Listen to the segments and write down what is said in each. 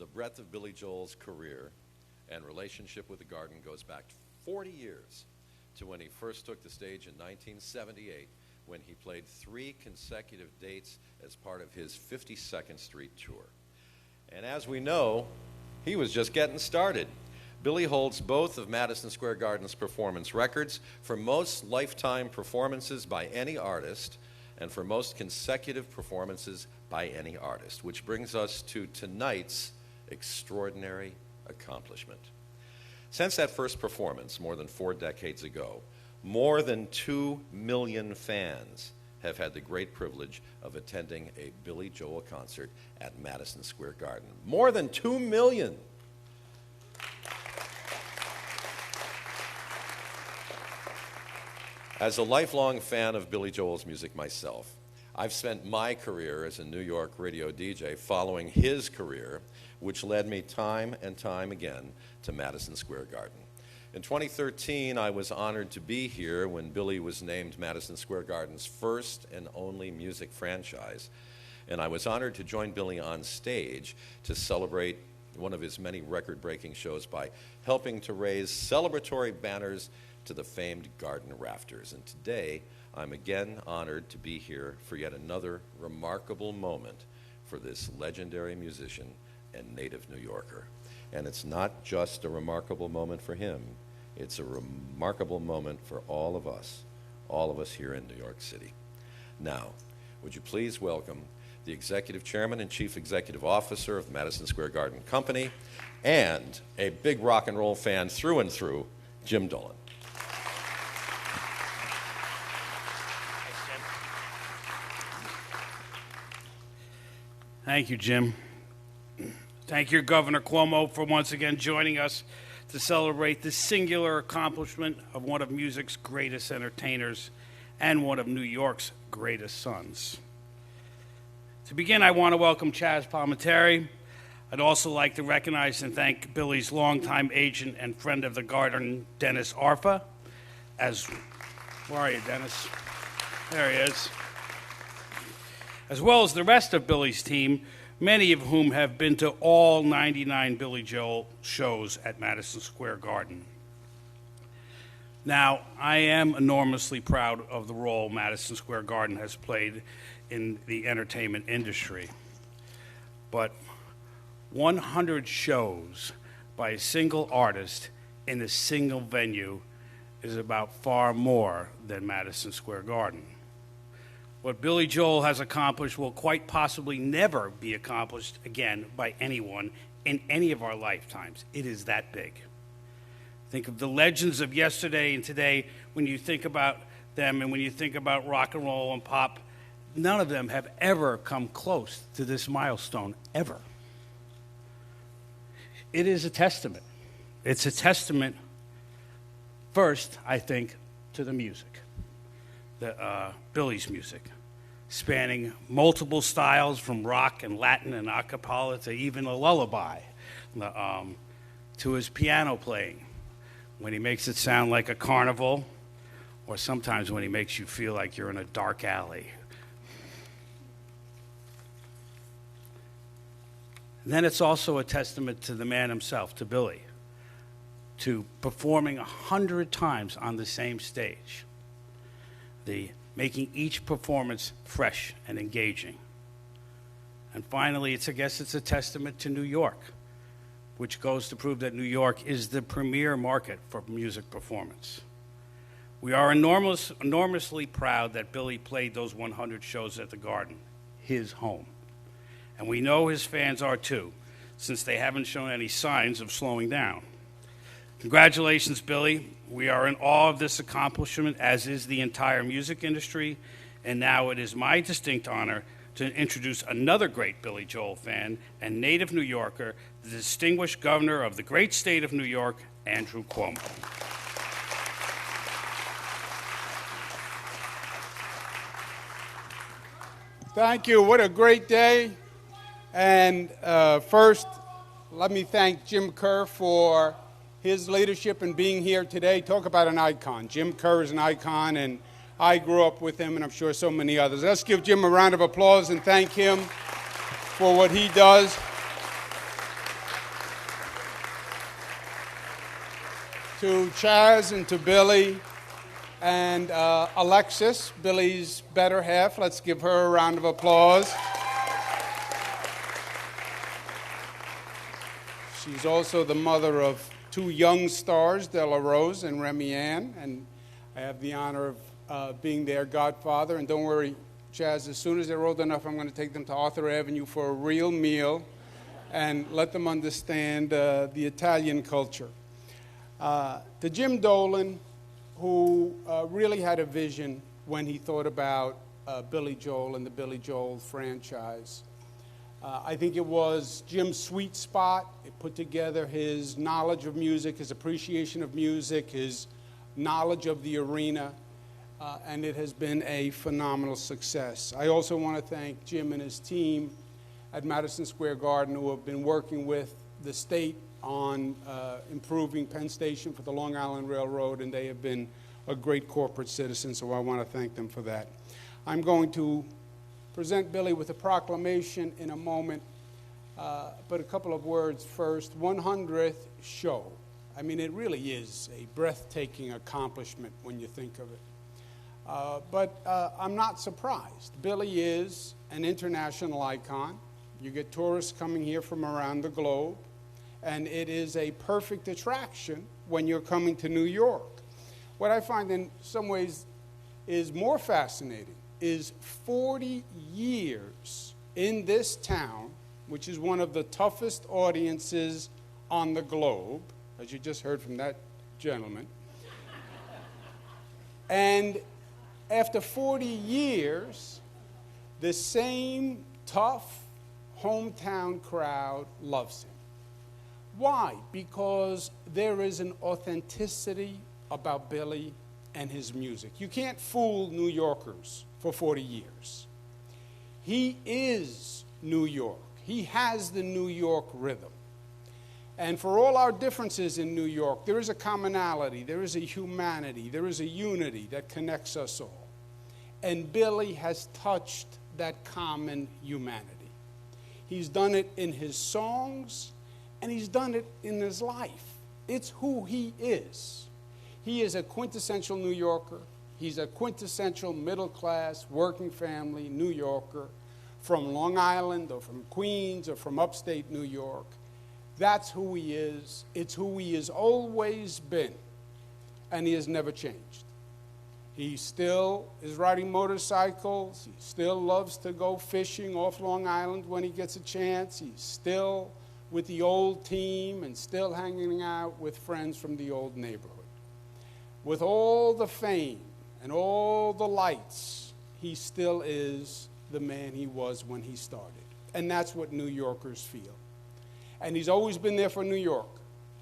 The breadth of Billy Joel's career and relationship with the Garden goes back 40 years to when he first took the stage in 1978, when he played 3 consecutive dates as part of his 52nd Street tour. And as we know, he was just getting started. Billy holds both of Madison Square Garden's performance records for most lifetime performances by any artist and for most consecutive performances by any artist, which brings us to tonight's extraordinary accomplishment. Since that first performance, more than 4 decades ago, more than 2 million fans have had the great privilege of attending a Billy Joel concert at Madison Square Garden. More than 2 million! As a lifelong fan of Billy Joel's music myself, I've spent my career as a New York radio DJ following his career, which led me time and time again to Madison Square Garden. In 2013, I was honored to be here when Billy was named Madison Square Garden's first and only music franchise, and I was honored to join Billy on stage to celebrate one of his many record-breaking shows by helping to raise celebratory banners to the famed Garden rafters. And today, I'm again honored to be here for yet another remarkable moment for this legendary musician and native New Yorker. And it's not just a remarkable moment for him, it's a remarkable moment for all of us here in New York City. Now, would you please welcome the Executive Chairman and Chief Executive Officer of the Madison Square Garden Company, and a big rock and roll fan through and through, Jim Dolan. Thank you, Jim. Thank you, Governor Cuomo, for once again joining us to celebrate the singular accomplishment of one of music's greatest entertainers and one of New York's greatest sons. To begin, I want to welcome Chaz Palminteri. I'd also like to recognize and thank Billy's longtime agent and friend of the Garden, Dennis Arfa. Where are you, Dennis? There he is. As well as the rest of Billy's team, many of whom have been to all 99 Billy Joel shows at Madison Square Garden. Now, I am enormously proud of the role Madison Square Garden has played in the entertainment industry. But 100 shows by a single artist in a single venue is about far more than Madison Square Garden. What Billy Joel has accomplished will quite possibly never be accomplished again by anyone in any of our lifetimes. It is that big. Think of the legends of yesterday and today. When you think about them and when you think about rock and roll and pop, none of them have ever come close to this milestone, ever. It is a testament. It's a testament, first, I think, to the music. Billy's music, spanning multiple styles from rock and Latin and a cappella to even a lullaby, to his piano playing, when he makes it sound like a carnival, or sometimes when he makes you feel like you're in a dark alley. And then it's also a testament to the man himself, to Billy, to performing 100 times on the same stage. Making each performance fresh and engaging. And finally, I guess it's a testament to New York, which goes to prove that New York is the premier market for music performance. We are enormously proud that Billy played those 100 shows at the Garden, his home. And we know his fans are too, since they haven't shown any signs of slowing down. Congratulations, Billy. We are in awe of this accomplishment, as is the entire music industry. And now it is my distinct honor to introduce another great Billy Joel fan and native New Yorker, the distinguished governor of the great state of New York, Andrew Cuomo. Thank you. What a great day. And first, let me thank Jim Kerr for his leadership in being here today. Talk about an icon. Jim Kerr is an icon, and I grew up with him, and I'm sure so many others. Let's give Jim a round of applause and thank him for what he does. to Chaz and to Billy and Alexis, Billy's better half. Let's give her a round of applause. She's also the mother of two young stars, Della Rose and Remy Ann, and I have the honor of being their godfather. And don't worry, Chaz, as soon as they're old enough, I'm going to take them to Arthur Avenue for a real meal and let them understand the Italian culture. To Jim Dolan, who really had a vision when he thought about Billy Joel and the Billy Joel franchise. I think it was Jim's sweet spot. It put together his knowledge of music, his appreciation of music, his knowledge of the arena, and it has been a phenomenal success. I also want to thank Jim and his team at Madison Square Garden, who have been working with the state on improving Penn Station for the Long Island Railroad, and they have been a great corporate citizen, so I want to thank them for that. I'm going to present Billy with a proclamation in a moment, but a couple of words first. 100th show. I mean, it really is a breathtaking accomplishment when you think of it. But I'm not surprised. Billy is an international icon. You get tourists coming here from around the globe, and it is a perfect attraction when you're coming to New York. What I find in some ways is more fascinating is 40 years in this town, which is one of the toughest audiences on the globe, as you just heard from that gentleman. And after 40 years, the same tough hometown crowd loves him. Why? Because there is an authenticity about Billy and his music. You can't fool New Yorkers for 40 years. He is New York. He has the New York rhythm. And for all our differences in New York, there is a commonality, there is a humanity, there is a unity that connects us all. And Billy has touched that common humanity. He's done it in his songs, and he's done it in his life. It's who he is. He is a quintessential New Yorker. He's a quintessential middle-class, working family New Yorker from Long Island or from Queens or from upstate New York. That's who he is. It's who he has always been, and he has never changed. He still is riding motorcycles. He still loves to go fishing off Long Island when he gets a chance. He's still with the old team and still hanging out with friends from the old neighborhood. With all the fame and all the lights, he still is the man he was when he started. And that's what New Yorkers feel. And he's always been there for New York,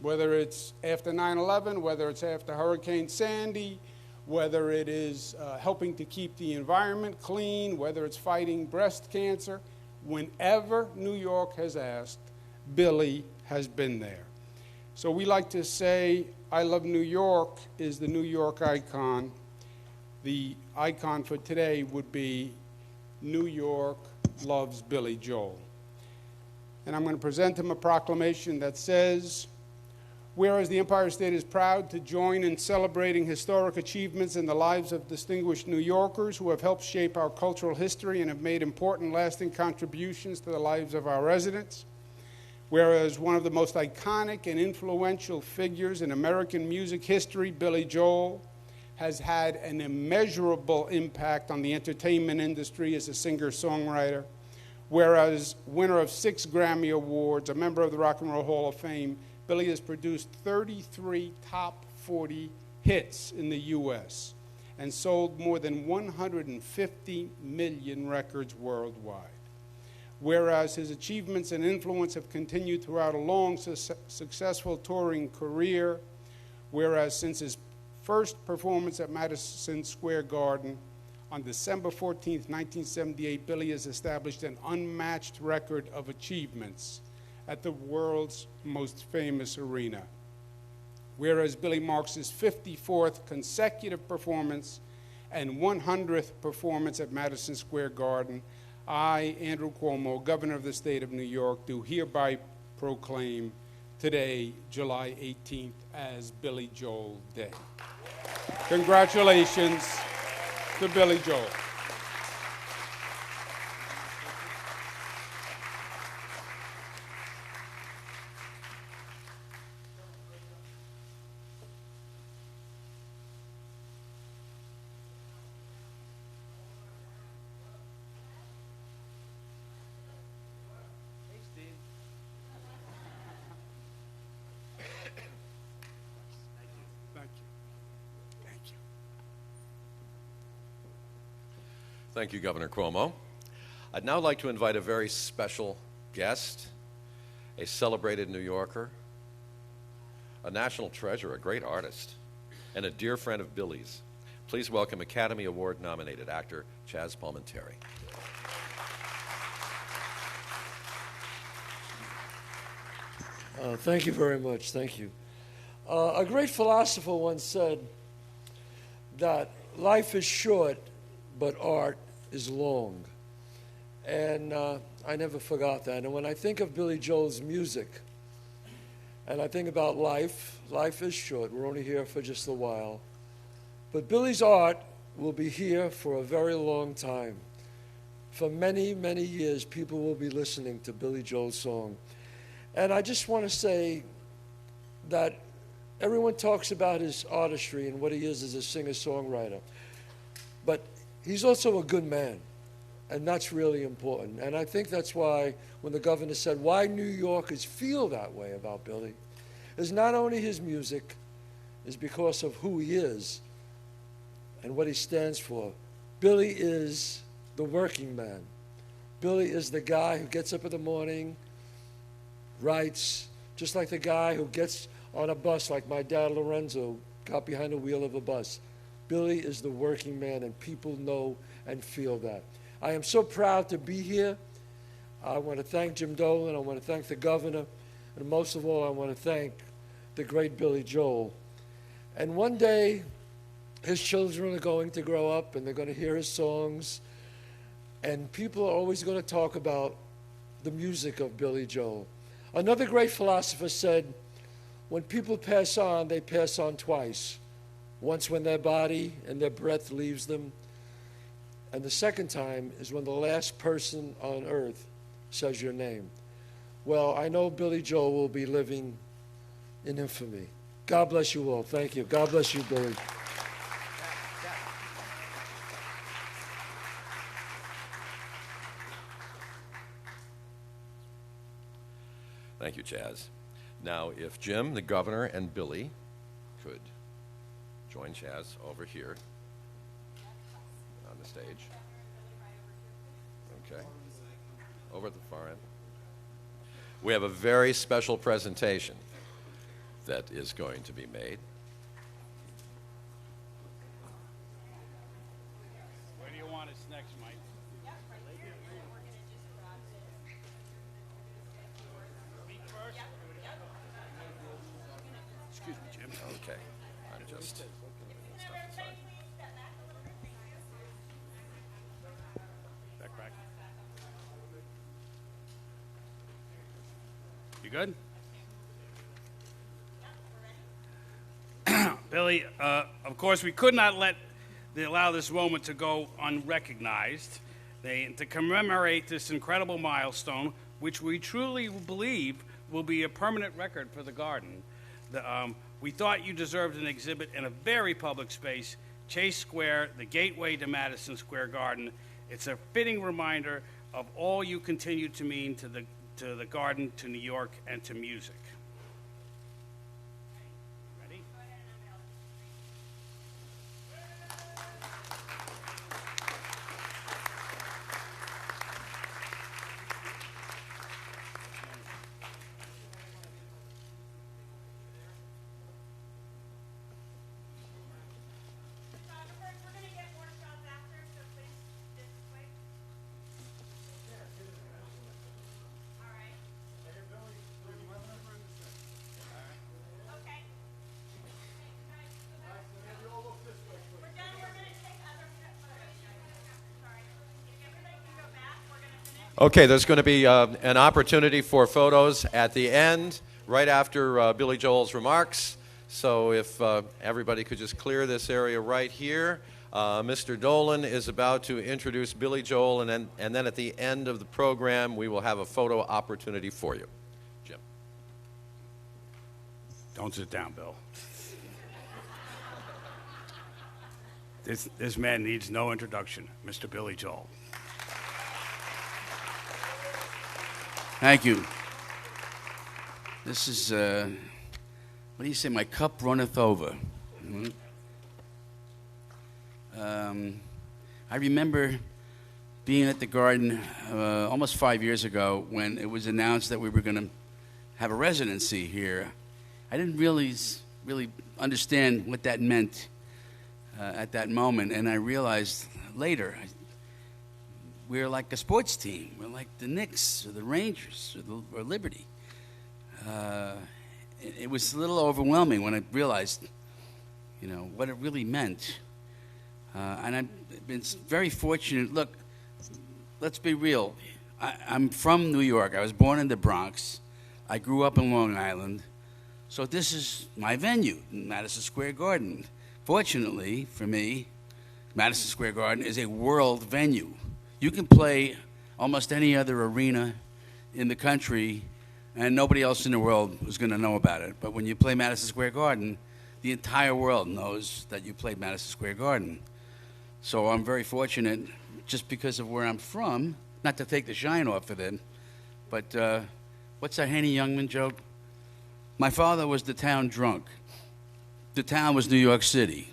whether it's after 9/11, whether it's after Hurricane Sandy, whether it is helping to keep the environment clean, whether it's fighting breast cancer. Whenever New York has asked, Billy has been there. So we like to say, I Love New York is the New York icon. The icon for today would be New York loves Billy Joel. And I'm going to present him a proclamation that says, whereas the Empire State is proud to join in celebrating historic achievements in the lives of distinguished New Yorkers who have helped shape our cultural history and have made important, lasting contributions to the lives of our residents. Whereas one of the most iconic and influential figures in American music history, Billy Joel, has had an immeasurable impact on the entertainment industry as a singer-songwriter. Whereas winner of 6 Grammy Awards, a member of the Rock and Roll Hall of Fame, Billy has produced 33 top 40 hits in the U.S. and sold more than 150 million records worldwide. Whereas his achievements and influence have continued throughout a long, successful touring career, whereas since his first performance at Madison Square Garden on December 14, 1978, Billy has established an unmatched record of achievements at the world's most famous arena. Whereas Billy marks his 54th consecutive performance and 100th performance at Madison Square Garden, I, Andrew Cuomo, Governor of the State of New York, do hereby proclaim today, July 18th, as Billy Joel Day. Congratulations to Billy Joel. Thank you, Governor Cuomo. I'd now like to invite a very special guest, a celebrated New Yorker, a national treasure, a great artist, and a dear friend of Billy's. Please welcome Academy Award-nominated actor Chaz Palminteri. Thank you very much. Thank you. A great philosopher once said that life is short, but art is long. And I never forgot that. And when I think of Billy Joel's music, and I think about life, life is short. We're only here for just a while. But Billy's art will be here for a very long time. For many, many years, people will be listening to Billy Joel's song. And I just want to say that everyone talks about his artistry and what he is as a singer-songwriter. But he's also a good man, and that's really important. And I think that's why when the governor said why New Yorkers feel that way about Billy is not only his music, is because of who he is and what he stands for. Billy is the working man. Billy is the guy who gets up in the morning, writes, just like the guy who gets on a bus like my dad Lorenzo got behind the wheel of a bus. Billy is the working man, and people know and feel that. I am so proud to be here. I want to thank Jim Dolan. I want to thank the governor. And most of all, I want to thank the great Billy Joel. And one day, his children are going to grow up, and they're going to hear his songs. And people are always going to talk about the music of Billy Joel. Another great philosopher said, when people pass on, they pass on twice. Once when their body and their breath leaves them, and the second time is when the last person on earth says your name. Well, I know Billy Joel will be living in infamy. God bless you all. Thank you. God bless you, Billy. Thank you, Chaz. Now, if Jim, the governor, and Billy could join Chaz over here on the stage. Okay. Over at the far end. We have a very special presentation that is going to be made. Where do you want us next, Mike? Excuse me, Jim. Okay. I'm just step aside. Back. You good? Billy, of course, we could not allow this moment to go unrecognized. To commemorate this incredible milestone, which we truly believe will be a permanent record for the garden. We thought you deserved an exhibit in a very public space, Chase Square, the gateway to Madison Square Garden. It's a fitting reminder of all you continue to mean to the garden, to New York, and to music. Ready? We're going to get more shots after, so please, this way. All right. Okay. We're done. We're going to take other photos. Sorry. If everybody can go back, we're going to finish. Okay, there's going to be an opportunity for photos at the end. right after Billy Joel's remarks. So if everybody could just clear this area right here. Mr. Dolan is about to introduce Billy Joel, and then at the end of the program, we will have a photo opportunity for you. Jim. Don't sit down, Bill. This man needs no introduction, Mr. Billy Joel. Thank you. This is, what do you say, my cup runneth over. Mm-hmm. I remember being at the Garden almost 5 years ago when it was announced that we were going to have a residency here. I didn't really understand what that meant at that moment, and I realized later we're like a sports team. We're like the Knicks or the Rangers or Liberty. It was a little overwhelming when I realized, what it really meant. And I've been very fortunate. Look, let's be real. I'm from New York. I was born in the Bronx. I grew up in Long Island. So this is my venue, Madison Square Garden. Fortunately for me, Madison Square Garden is a world venue. You can play almost any other arena in the country, and nobody else in the world is going to know about it. But when you play Madison Square Garden, the entire world knows that you played Madison Square Garden. So I'm very fortunate, just because of where I'm from, not to take the shine off of it, but what's that Henny Youngman joke? My father was the town drunk. The town was New York City.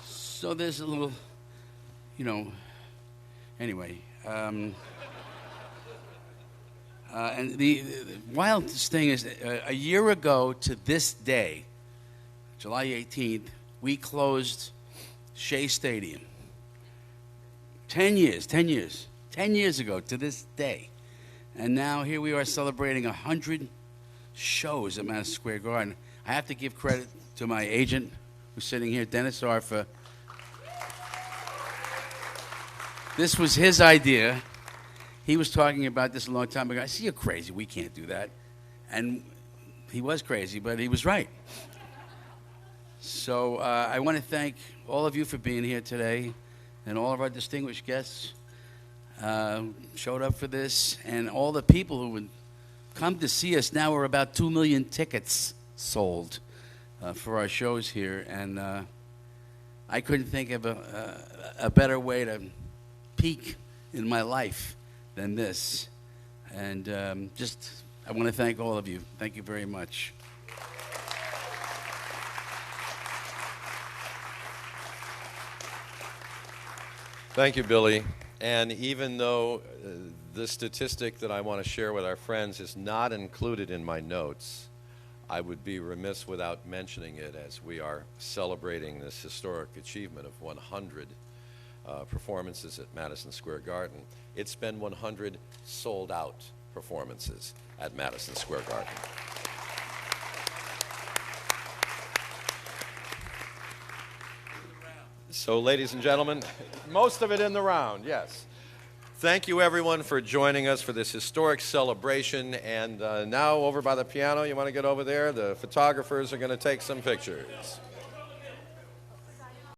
So there's a little, anyway. And the wildest thing is, a year ago to this day, July 18th, we closed Shea Stadium. 10 years ago to this day. And now here we are celebrating 100 shows at Madison Square Garden. I have to give credit to my agent who's sitting here, Dennis Arfa. This was his idea. He was talking about this a long time ago. I said, "You're crazy. We can't do that." And he was crazy, but he was right. So I want to thank all of you for being here today, and all of our distinguished guests showed up for this, and all the people who would come to see us. Now we're about 2 million tickets sold for our shows here, and I couldn't think of a better way to peak in my life than this. And I want to thank all of you. Thank you very much. Thank you, Billy. And even though the statistic that I want to share with our friends is not included in my notes, I would be remiss without mentioning it as we are celebrating this historic achievement of 100 performances at Madison Square Garden. It's been 100 sold-out performances at Madison Square Garden. So, ladies and gentlemen, most of it in the round, yes. Thank you, everyone, for joining us for this historic celebration. And now, over by the piano, you want to get over there? The photographers are going to take some pictures.